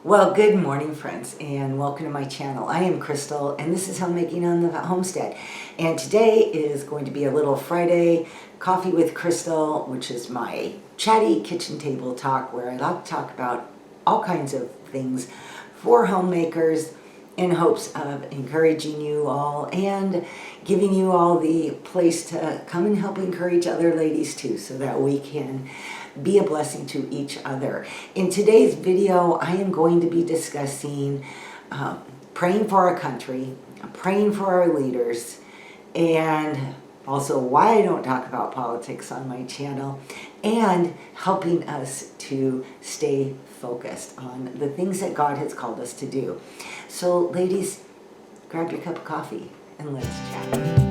Well, good morning, friends, and welcome to my channel. I am Crystal, and this is Homemaking on the Homestead. And today is going to be a little Friday Coffee with Crystal, which is my chatty kitchen table talk where I like to talk about all kinds of things for homemakers in hopes of encouraging you all and giving you all the place to come and help encourage other ladies too, so that we can be a blessing to each other. In today's video, I am going to be discussing praying for our country, praying for our leaders, and also why I don't talk about politics on my channel, and helping us to stay focused on the things that God has called us to do. So ladies, grab your cup of coffee and let's chat.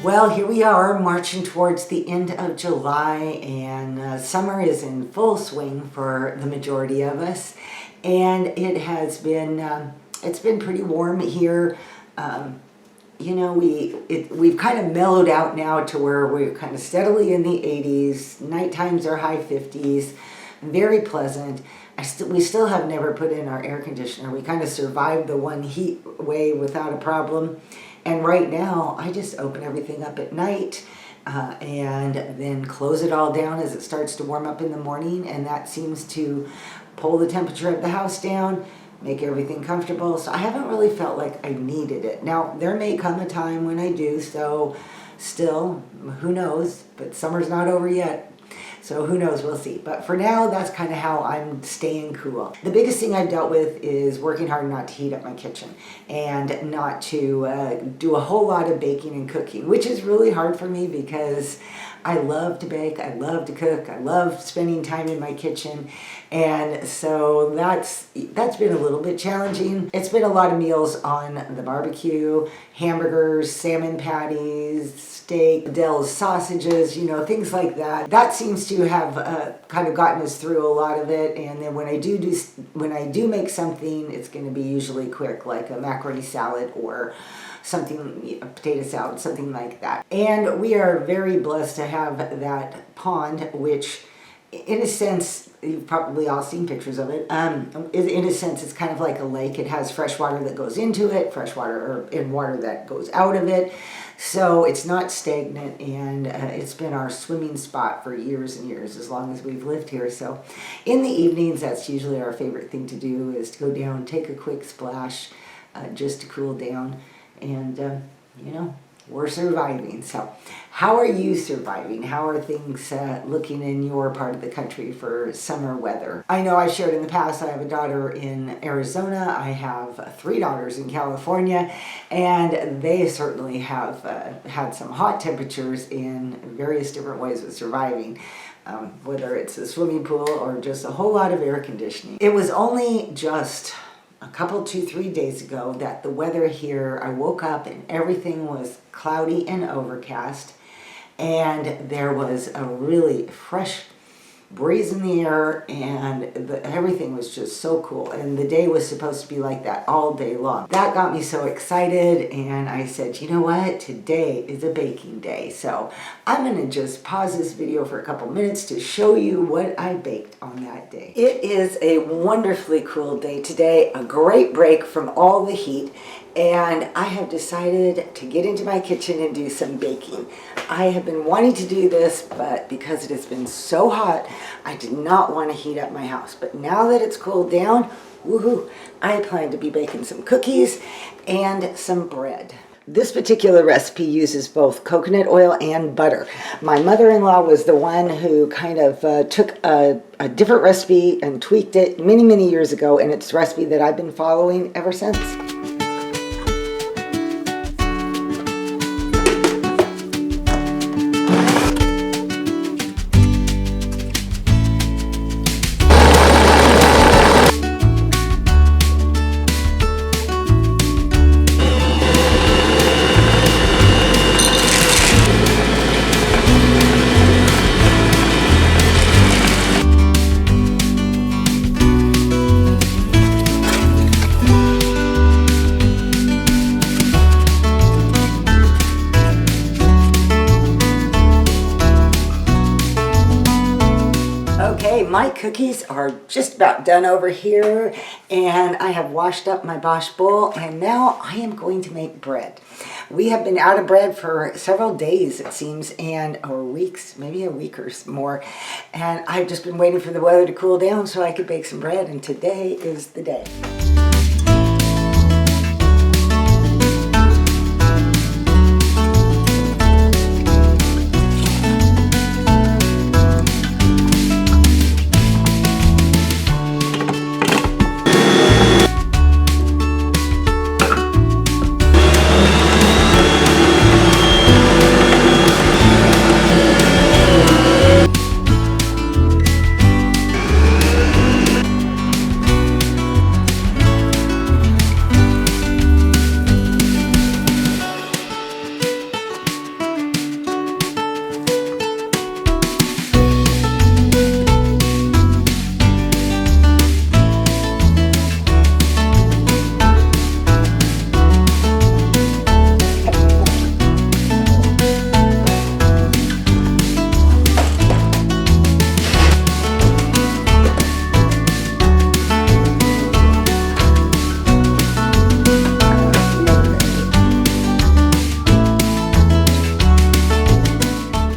Well, here we are marching towards the end of July, and summer is in full swing for the majority of us, and it has been it's been pretty warm here. You know, we've kind of mellowed out now to where we're kind of steadily in the 80s. Night times are high 50s, very pleasant. We still have never put in our air conditioner. We kind of survived the one heat wave without a problem. And right now, I just open everything up at night and then close it all down as it starts to warm up in the morning. And that seems to pull the temperature of the house down, make everything comfortable. So I haven't really felt like I needed it. Now, there may come a time when I do, so still, who knows? But summer's not over yet. So who knows, we'll see. But for now, that's kind of how I'm staying cool. The biggest thing I've dealt with is working hard not to heat up my kitchen and not to do a whole lot of baking and cooking, which is really hard for me because I love to bake, I love to cook, I love spending time in my kitchen. And so that's been a little bit challenging. It's been a lot of meals on the barbecue, hamburgers, salmon patties, steak, Dell's sausages, you know, things like that. That seems to have kind of gotten us through a lot of it. And then when I do make something, it's going to be usually quick, like a macaroni salad or something, a potato salad, something like that. And we are very blessed to have that pond, which in a sense, you've probably all seen pictures of it. In a sense, it's kind of like a lake. It has fresh water that goes into it, fresh water and water that goes out of it. So it's not stagnant, and it's been our swimming spot for years and years, as long as we've lived here. So in the evenings, that's usually our favorite thing to do, is to go down, take a quick splash, just to cool down. And, you know, we're surviving. So how are you surviving? How are things looking in your part of the country for summer weather? I know I've shared in the past, I have a daughter in Arizona. I have 3 daughters in California, and they certainly have had some hot temperatures in various different ways of surviving. Whether it's a swimming pool or just a whole lot of air conditioning. It was only just a couple, 2-3 days ago that the weather here, I woke up and everything was cloudy and overcast, and there was a really fresh breeze in the air, and everything was just so cool. And the day was supposed to be like that all day long. That got me so excited, and I said, you know what? Today is a baking day. So I'm going to just pause this video for a couple minutes to show you what I baked on that day. It is a wonderfully cool day today, a great break from all the heat, and I have decided to get into my kitchen and do some baking. I have been wanting to do this, but because it has been so hot, I did not want to heat up my house. But now that it's cooled down, woohoo, I plan to be baking some cookies and some bread. This particular recipe uses both coconut oil and butter. My mother-in-law was the one who kind of took a different recipe and tweaked it many, many years ago, and it's a recipe that I've been following ever since. Okay, my cookies are just about done over here, and I have washed up my Bosch bowl, and now I am going to make bread. We have been out of bread for several days, it seems, or weeks, maybe a week or more, and I've just been waiting for the weather to cool down so I could bake some bread, and today is the day.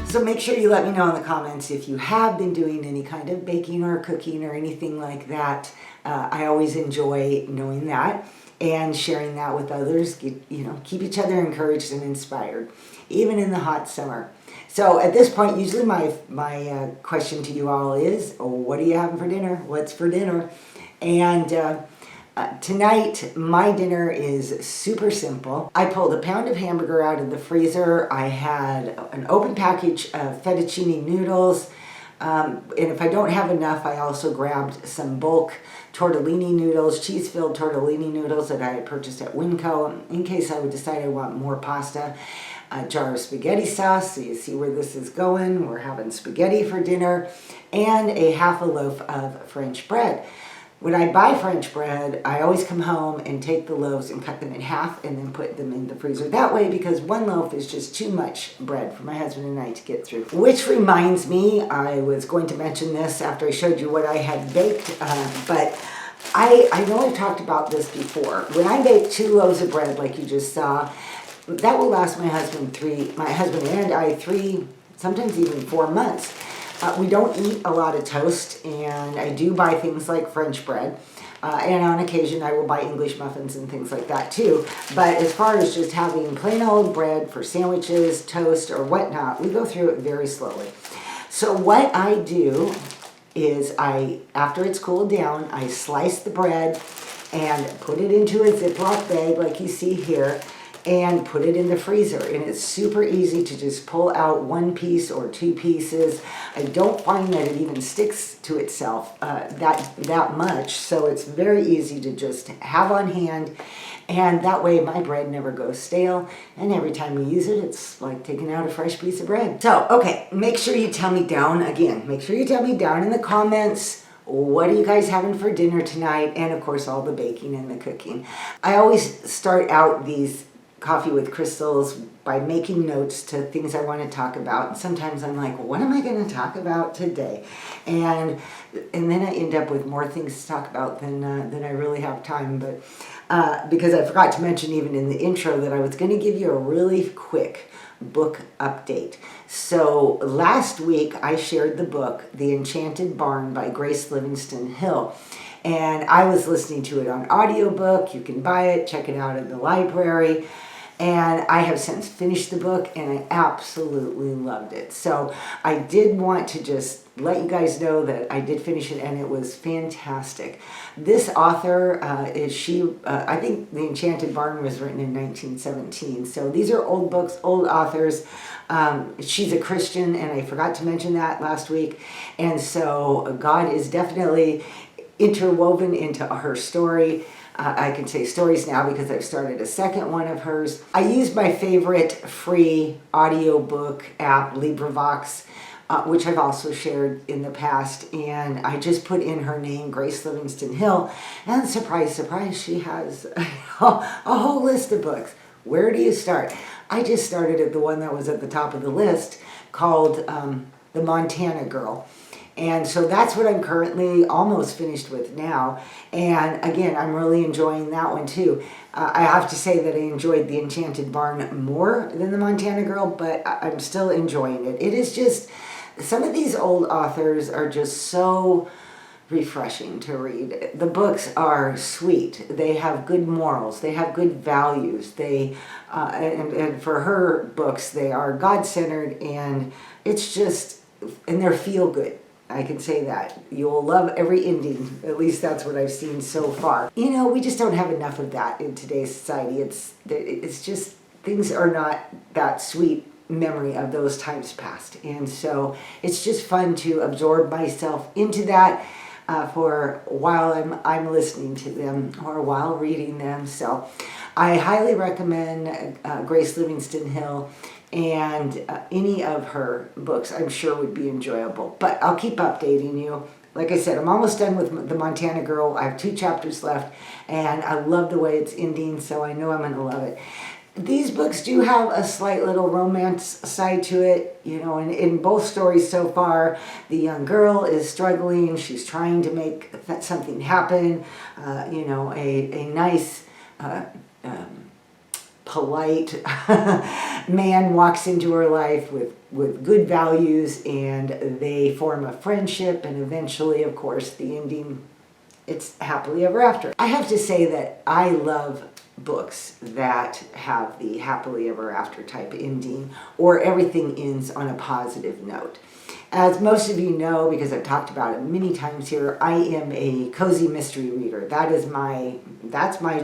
So make sure you let me know in the comments if you have been doing any kind of baking or cooking or anything like that. I always enjoy knowing that and sharing that with others. Keep each other encouraged and inspired, even in the hot summer. So at this point, usually my question to you all is, what are you having for dinner? What's for dinner? And tonight, my dinner is super simple. I pulled a pound of hamburger out of the freezer. I had an open package of fettuccine noodles. And if I don't have enough, I also grabbed some bulk tortellini noodles, cheese-filled tortellini noodles that I had purchased at Winco in case I would decide I want more pasta. A jar of spaghetti sauce, so you see where this is going. We're having spaghetti for dinner, and a half a loaf of French bread. When I buy French bread, I always come home and take the loaves and cut them in half and then put them in the freezer that way, because one loaf is just too much bread for my husband and I to get through. Which reminds me, I was going to mention this after I showed you what I had baked, but I know I've talked about this before. When I bake 2 loaves of bread like you just saw, that will last my husband and I 3, sometimes even 4 months. We don't eat a lot of toast, and I do buy things like French bread, and on occasion I will buy English muffins and things like that too. But as far as just having plain old bread for sandwiches, toast, or whatnot, we go through it very slowly. So what I do is after it's cooled down, I slice the bread and put it into a Ziploc bag like you see here, and put it in the freezer. And it's super easy to just pull out 1 piece or 2 pieces. I don't find that it even sticks to itself that much, so it's very easy to just have on hand, and that way my bread never goes stale, and every time we use it, it's like taking out a fresh piece of bread. So, okay, make sure you tell me down in the comments, what are you guys having for dinner tonight? And of course, all the baking and the cooking. I always start out these Coffee with Crystals by making notes to things I want to talk about. And sometimes I'm like, what am I going to talk about today? And then I end up with more things to talk about than I really have time. But because I forgot to mention even in the intro that I was going to give you a really quick book update. So last week I shared the book, The Enchanted Barn by Grace Livingston Hill. And I was listening to it on audiobook. You can buy it, check it out in the library. And I have since finished the book, and I absolutely loved it. So I did want to just let you guys know that I did finish it, and it was fantastic. This author I think The Enchanted Barn was written in 1917. So these are old books, old authors. She's a Christian, and I forgot to mention that last week. And so God is definitely interwoven into her story. I can say stories now because I've started a second one of hers. I used my favorite free audiobook app, LibriVox, which I've also shared in the past, and I just put in her name, Grace Livingston Hill, and surprise, surprise, she has a whole list of books. Where do you start? I just started at the one that was at the top of the list called The Montana Girl. And so that's what I'm currently almost finished with now. And again, I'm really enjoying that one too. I have to say that I enjoyed The Enchanted Barn more than The Montana Girl, but I'm still enjoying it. It is just, some of these old authors are just so refreshing to read. The books are sweet. They have good morals. They have good values. They and for her books, they are God-centered, and it's just, and they're feel good. I can say that. You'll love every ending. At least that's what I've seen so far. You know, we just don't have enough of that in today's society. It's just, things are not that sweet memory of those times past. And so it's just fun to absorb myself into that for while I'm listening to them or while reading them. So I highly recommend Grace Livingston Hill, and any of her books I'm sure would be enjoyable. But I'll keep updating you. Like I said, I'm almost done with The Montana Girl. I have 2 chapters left, and I love the way it's ending, so I know I'm going to love it. These books do have a slight little romance side to it, you know, and in both stories so far, the young girl is struggling. She's trying to make something happen. You know, a nice, polite man walks into her life with good values, and they form a friendship, and eventually, of course, the ending, it's happily ever after. I have to say that I love books that have the happily ever after type ending, or everything ends on a positive note. As most of you know, because I've talked about it many times here, I am a cozy mystery reader. That's my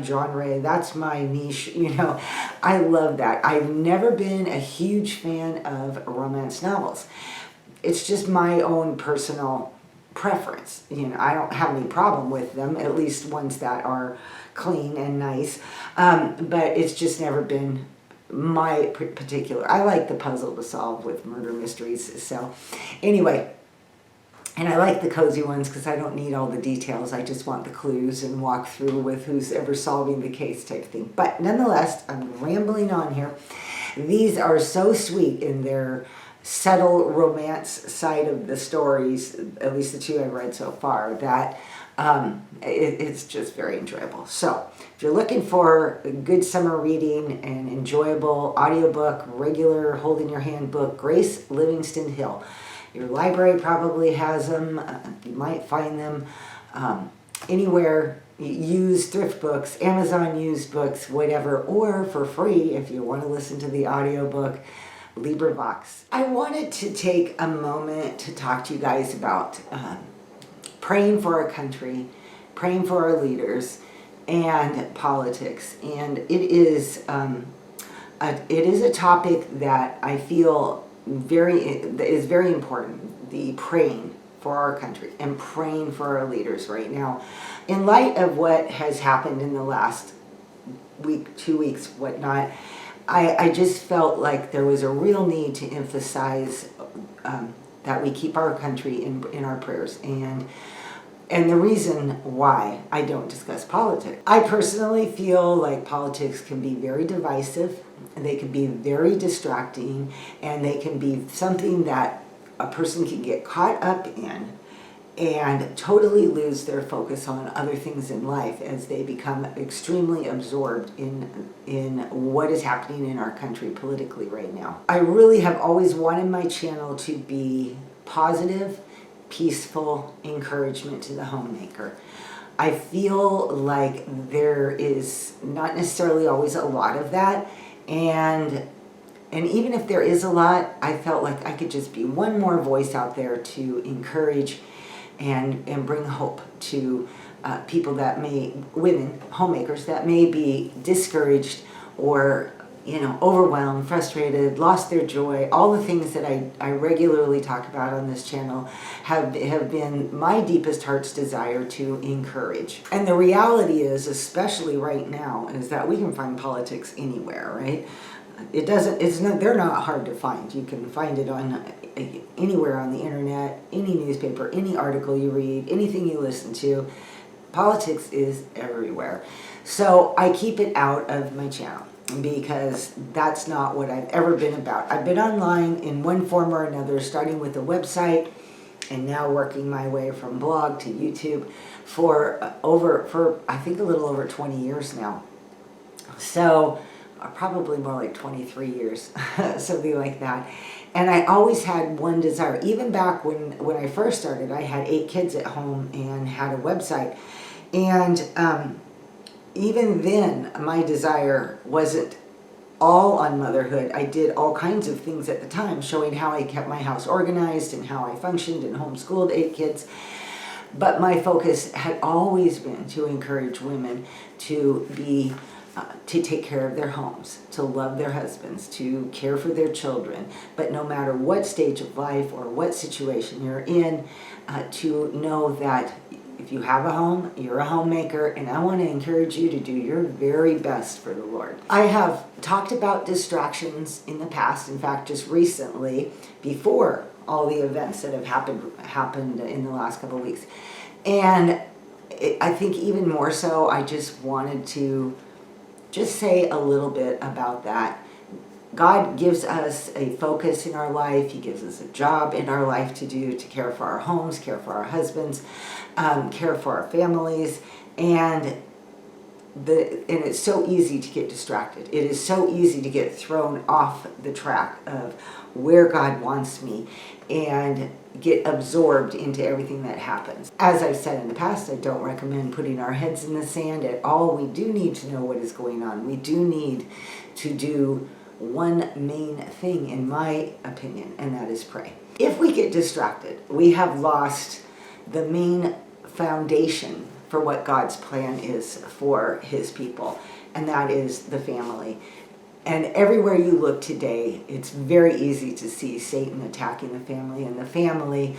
genre, that's my niche, you know. I love that. I've never been a huge fan of romance novels. It's just my own personal preference. You know, I don't have any problem with them, at least ones that are clean and nice, but it's just never been my particular. I like the puzzle to solve with murder mysteries. So anyway, and I like the cozy ones because I don't need all the details. I just want the clues and walk through with who's ever solving the case type thing. But nonetheless, I'm rambling on here. These are so sweet in their subtle romance side of the stories, at least the 2 I've read so far, that it's just very enjoyable. So if you're looking for a good summer reading and enjoyable audiobook, regular hold in your hand book, Grace Livingston Hill. Your library probably has them. You might find them anywhere, used thrift books, Amazon used books, whatever, or for free if you want to listen to the audiobook, LibriVox. I wanted to take a moment to talk to you guys about praying for our country, praying for our leaders, and politics. And it is a topic that I feel is very important, the praying for our country and praying for our leaders right now. In light of what has happened in the last week, 2 weeks, whatnot, I just felt like there was a real need to emphasize that we keep our country in our prayers. And the reason why I don't discuss politics. I personally feel like politics can be very divisive, and they can be very distracting, and they can be something that a person can get caught up in and totally lose their focus on other things in life as they become extremely absorbed in what is happening in our country politically right now. I really have always wanted my channel to be positive, peaceful encouragement to the homemaker. I feel like there is not necessarily always a lot of that, and even if there is a lot, I felt like I could just be one more voice out there to encourage and bring hope to people that women, homemakers, that may be discouraged or, you know, overwhelmed, frustrated, lost their joy. All the things that I regularly talk about on this channel have been my deepest heart's desire to encourage. And the reality is, especially right now, is that we can find politics anywhere, right? They're not hard to find. You can find it on anywhere on the internet, any newspaper, any article you read, anything you listen to. Politics is everywhere. So I keep it out of my channel because that's not what I've ever been about. I've been online in one form or another, starting with a website and now working my way from blog to YouTube for I think a little over 20 years now. So probably more like 23 years, something like that. And I always had one desire. Even back when I first started, I had 8 kids at home and had a website. And even then, my desire wasn't all on motherhood. I did all kinds of things at the time, showing how I kept my house organized and how I functioned and homeschooled 8 kids. But my focus had always been to encourage women to take care of their homes, to love their husbands, to care for their children. But no matter what stage of life or what situation you're in, to know that if you have a home, you're a homemaker, and I want to encourage you to do your very best for the Lord. I have talked about distractions in the past. In fact, just recently, before all the events that have happened in the last couple of weeks. And I think even more so, I just wanted to just say a little bit about that. God gives us a focus in our life. He gives us a job in our life to do, to care for our homes, care for our husbands, care for our families. And it's so easy to get distracted. It is so easy to get thrown off the track of where God wants me and get absorbed into everything that happens. As I've said in the past, I don't recommend putting our heads in the sand at all. We do need to know what is going on. We do need to do one main thing, in my opinion, and that is pray. If we get distracted, we have lost the main foundation for what God's plan is for His people, and that is the family. And everywhere you look today, it's very easy to see Satan attacking the family, and the family,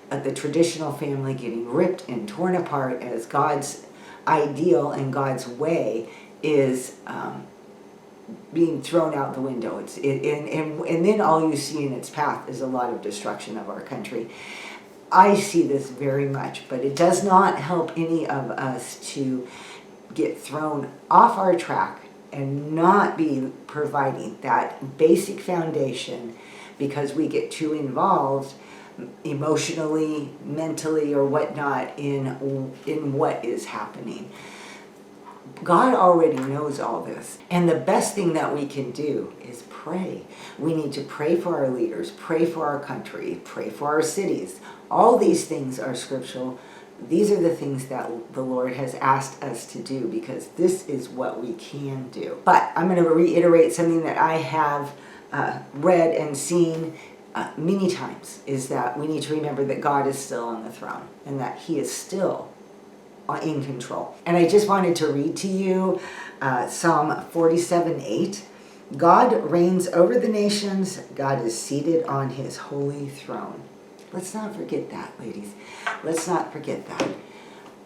the traditional family, getting ripped and torn apart as God's ideal and God's way is being thrown out the window. And then all you see in its path is a lot of destruction of our country. I see this very much, but it does not help any of us to get thrown off our track and not be providing that basic foundation because we get too involved emotionally, mentally, or whatnot in what is happening. God already knows all this. And the best thing that we can do is pray. We need to pray for our leaders, pray for our country, pray for our cities. All these things are scriptural. These are the things that the Lord has asked us to do because this is what we can do. But I'm going to reiterate something that I have read and seen many times, is that we need to remember that God is still on the throne and that He is still in control. And I just wanted to read to you Psalm 47:8. God reigns over the nations. God is seated on His holy throne. Let's not forget that, ladies. Let's not forget that.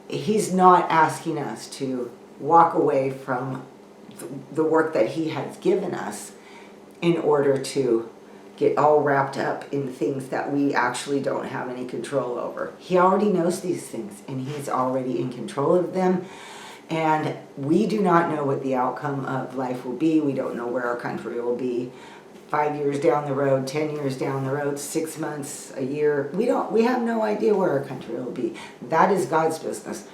He's not asking us to walk away from the work that He has given us in order to get all wrapped up in things that we actually don't have any control over. He already knows these things, and He's already in control of them. And we do not know what the outcome of life will be. We don't know where our country will be 5 years down the road, 10 years down the road, 6 months, a year. We have no idea where our country will be. That is God's business.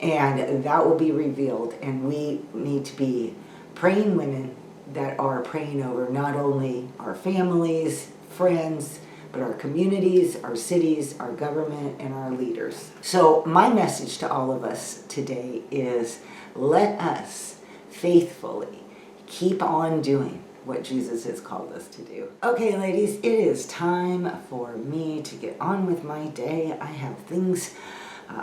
And that will be revealed. And we need to be praying women that are praying over not only our families, friends, but our communities, our cities, our government, and our leaders. So my message to all of us today is, let us faithfully keep on doing what Jesus has called us to do. Okay, ladies, it is time for me to get on with my day. I have things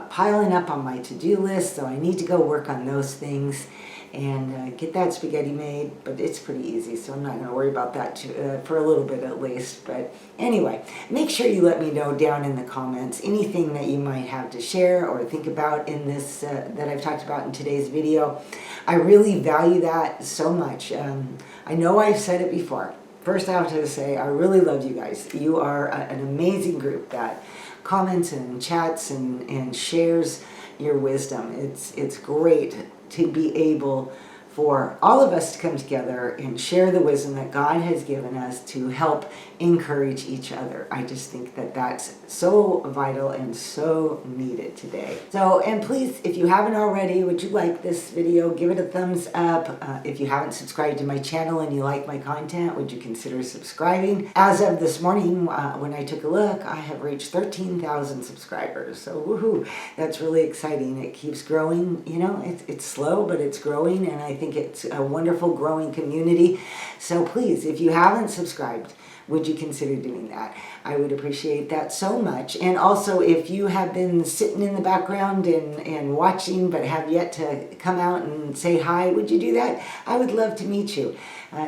piling up on my to-do list, so I need to go work on those things and get that spaghetti made, but it's pretty easy, so I'm not going to worry about that for a little bit at least. But anyway, make sure you let me know down in the comments anything that you might have to share or think about in this that I've talked about in today's video. I really value that so much. I know I've said it before. First, I have to say I really love you guys. You are an amazing group that comments and chats and shares your wisdom. It's great to be able for all of us to come together and share the wisdom that God has given us to help encourage each other. I just think that that's so vital and so needed today. So, and please, if you haven't already, would you like this video? Give it a thumbs up. If you haven't subscribed to my channel and you like my content, would you consider subscribing? As of this morning, when I took a look, I have reached 13,000 subscribers. So woohoo, that's really exciting. It keeps growing. You know, it's slow, but it's growing, and I think it's a wonderful growing community. So please, if you haven't subscribed, would you consider doing that? I would appreciate that so much. And also, if you have been sitting in the background and watching but have yet to come out and say hi, would you do that? I would love to meet you.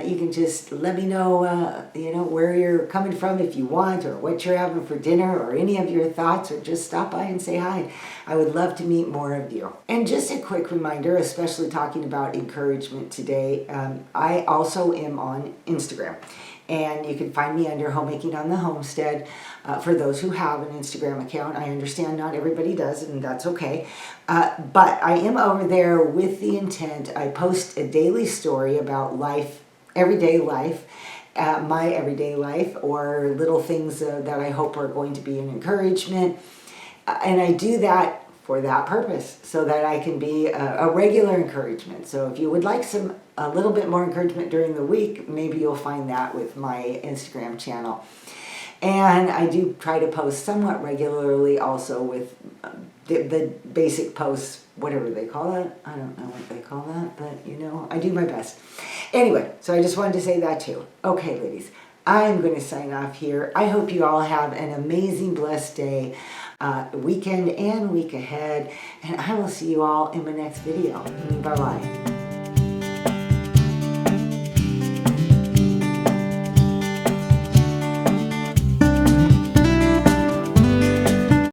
You can just let me know, where you're coming from if you want, or what you're having for dinner, or any of your thoughts, or just stop by and say hi. I would love to meet more of you. And just a quick reminder, especially talking about encouragement today, I also am on Instagram. And you can find me under Homemaking on the Homestead. For those who have an Instagram account, I understand not everybody does, and that's okay. But I am over there with the intent. I post a daily story about life, everyday life, my everyday life, or little things that I hope are going to be an encouragement. And I do that for that purpose, so that I can be a regular encouragement. So if you would like a little bit more encouragement during the week, maybe you'll find that with my Instagram channel. And I do try to post somewhat regularly also with the basic posts, whatever they call it. I don't know what they call that, but I do my best. Anyway, so I just wanted to say that too. Okay, ladies, I'm going to sign off here. I hope you all have an amazing, blessed day, weekend and week ahead, and I will see you all in my next video. Bye-bye.